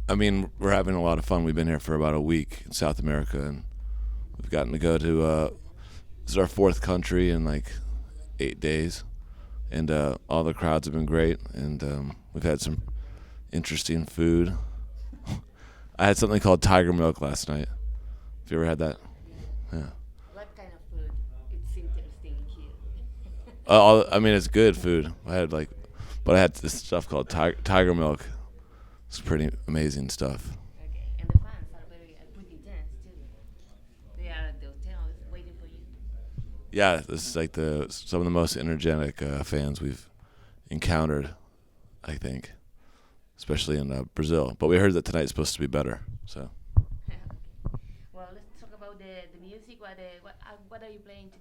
I mean, we're having a lot of fun. We've been here for about a week in South America, and we've gotten to go to. This is our fourth country in like 8 days, and all the crowds have been great, and we've had some interesting food. I had something called tiger milk last night. Have you ever had that? Yeah. What kind of food? It's interesting here. I mean, it's good food. But I had this stuff called tiger milk. It's pretty amazing stuff. Okay, and the fans are pretty intense too. They are at the hotel waiting for you. Yeah, this is like some of the most energetic fans we've encountered, I think, especially in Brazil. But we heard that tonight's supposed to be better. So Okay. Well, let's talk about the music. What are you playing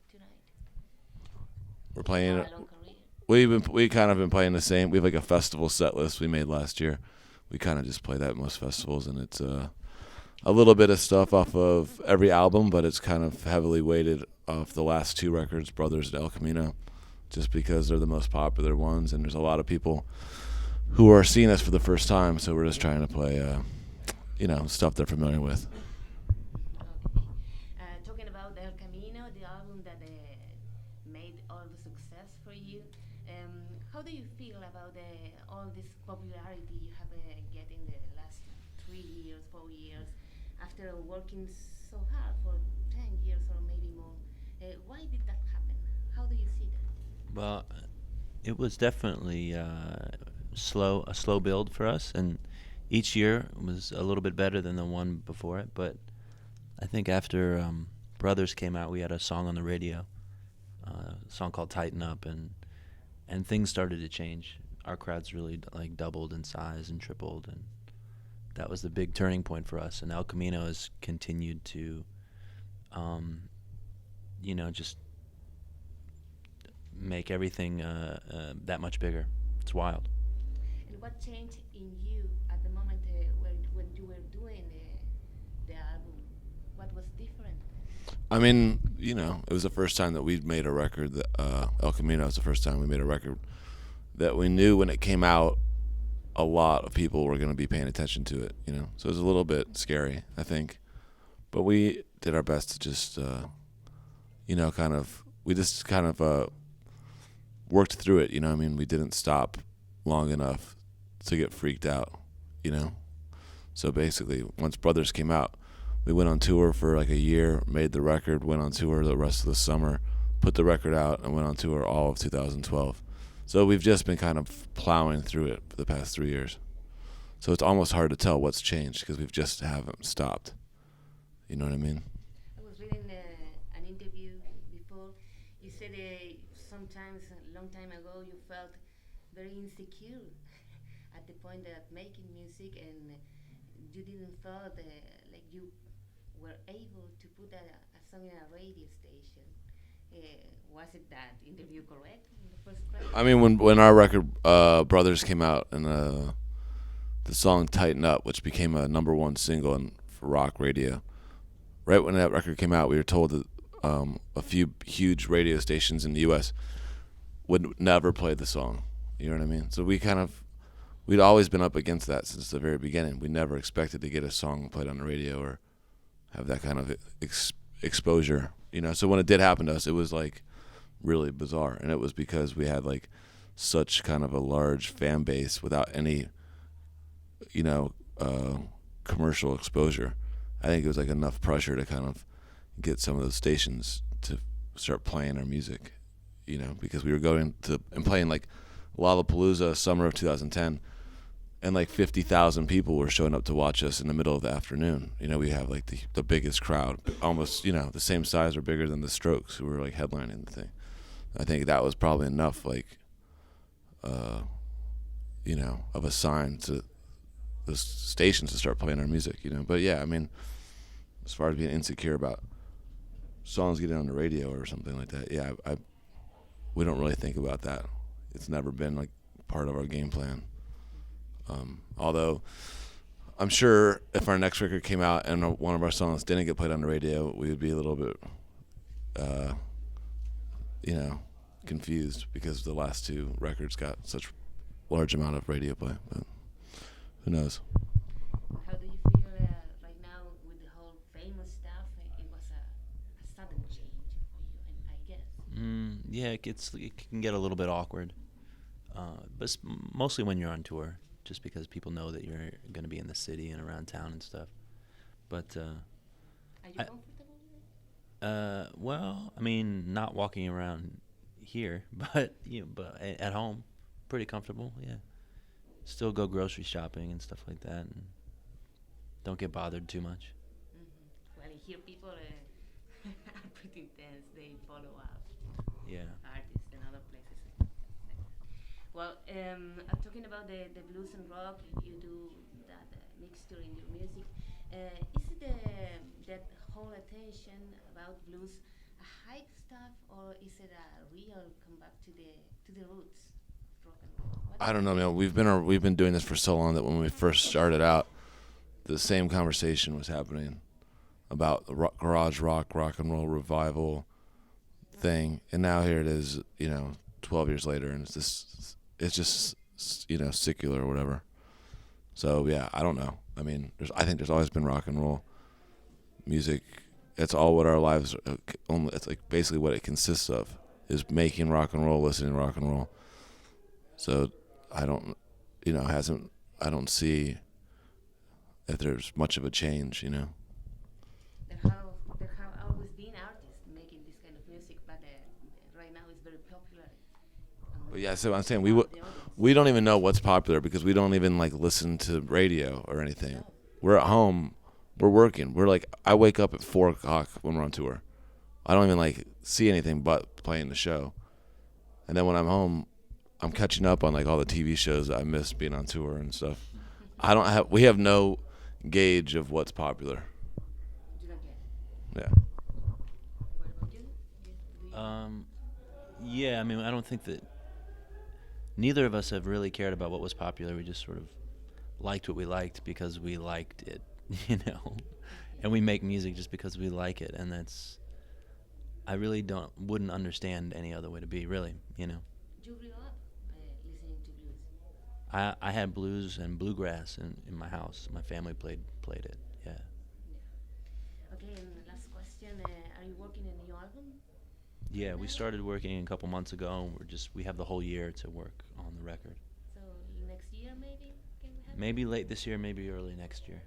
tonight? we're playing. A long career. We kind of been playing the same. We have like a festival set list we made last year. We kind of just play that at most festivals, and it's a little bit of stuff off of every album, but it's kind of heavily weighted off the last two records, Brothers and El Camino, just because they're the most popular ones, and there's a lot of people who are seeing us for the first time, so we're just trying to play, stuff they're familiar with. Okay. Talking about El Camino, the album that made all the success for you, how do you feel about all this popularity you have get in the last 3 years, 4 years, after working so hard for 10 years or maybe more? Why did that happen? How do you see that? Well, it was definitely a slow build for us, and each year was a little bit better than the one before it. But I think after Brothers came out, we had a song on the radio, a song called "Tighten Up," and things started to change. Our crowds really like doubled in size and tripled, and that was the big turning point for us. And El Camino has continued to, just make everything that much bigger. It's wild. And what changed in you at the moment when you were doing the album? What was different? I mean, it was the first time that we'd made a record. That El Camino was the first time we made a record that we knew when it came out, a lot of people were going to be paying attention to it. So it was a little bit scary, I think, but we did our best to just, worked through it. We didn't stop long enough to get freaked out. So basically, once Brothers came out, we went on tour for like a year, made the record, went on tour the rest of the summer, put the record out, and went on tour all of 2012. So we've just been kind of plowing through it for the past 3 years. So it's almost hard to tell what's changed because we've just haven't stopped. You know what I mean? I was reading an interview before. You said sometimes, a long time ago, you felt very insecure at the point that making music, and you didn't thought like you were able to put a song in a radio station. Was it that interview correct in the first place? I mean, when our record Brothers came out, and the song "Tighten Up," which became a #1 single for rock radio, right when that record came out, we were told that a few huge radio stations in the U.S. would never play the song. You know what I mean? So we'd always been up against that since the very beginning. We never expected to get a song played on the radio or have that kind of exposure. So when it did happen to us, it was like really bizarre, and it was because we had like such kind of a large fan base without any commercial exposure. I think it was like enough pressure to kind of get some of those stations to start playing our music, because we were going to and playing like Lollapalooza summer of 2010, and like 50,000 people were showing up to watch us in the middle of the afternoon. We have like the biggest crowd, almost the same size or bigger than the Strokes, who were like headlining the thing. I think that was probably enough, like, of a sign to the stations to start playing our music, But yeah, I mean, as far as being insecure about songs getting on the radio or something like that, yeah, we don't really think about that. It's never been like part of our game plan. Although I'm sure if our next record came out and one of our songs didn't get played on the radio, we would be a little bit, confused because the last two records got such large amount of radio play. But who knows? Yeah, it can get a little bit awkward, but mostly when you're on tour, just because people know that you're going to be in the city and around town and stuff. But Are you I, comfortable with it? well, I mean, not walking around here, but but at home, pretty comfortable. Yeah, still go grocery shopping and stuff like that, and don't get bothered too much. Well, here people are pretty intense. They follow up Yeah. artists and other places. Well, talking about the blues and rock, you do that mixture in your music. Is it that whole attention about blues a hype stuff, or is it a real comeback to the roots of rock and roll? What do I you don't know, think? man. We've been doing this for so long that when we first started out, the same conversation was happening about the garage rock and roll revival thing, and now here it is, 12 years later, and it's just secular or whatever. So yeah, I don't know. I mean, I think there's always been rock and roll music. It's all what our lives are. It's like basically what it consists of is making rock and roll, listening to rock and roll. So I don't, hasn't. I don't see if there's much of a change. There have always been artists making this kind of music, but right now it's very popular. But yeah, so I'm saying Among the audience. we don't even know what's popular because we don't even like listen to radio or anything. No. We're at home, we're working. We're like I wake up at 4 o'clock when we're on tour. I don't even like see anything but playing the show. And then when I'm home, I'm catching up on like all the TV shows that I missed being on tour and stuff. We have no gauge of what's popular. You don't get it. Yeah. What about you? Do you Yeah, I mean, I don't think that neither of us have really cared about what was popular. We just sort of liked what we liked because we liked it, you know. And we make music just because we like it, and I really wouldn't understand any other way to be, really, you know. You grew up listening to blues. I had blues and bluegrass in my house. My family played it. Yeah. Yeah. Okay, and last question: are you working on a new album? Yeah, we started working a couple months ago, and we have the whole year to work on the record. So next year maybe can we have? Maybe late this year, maybe early next year.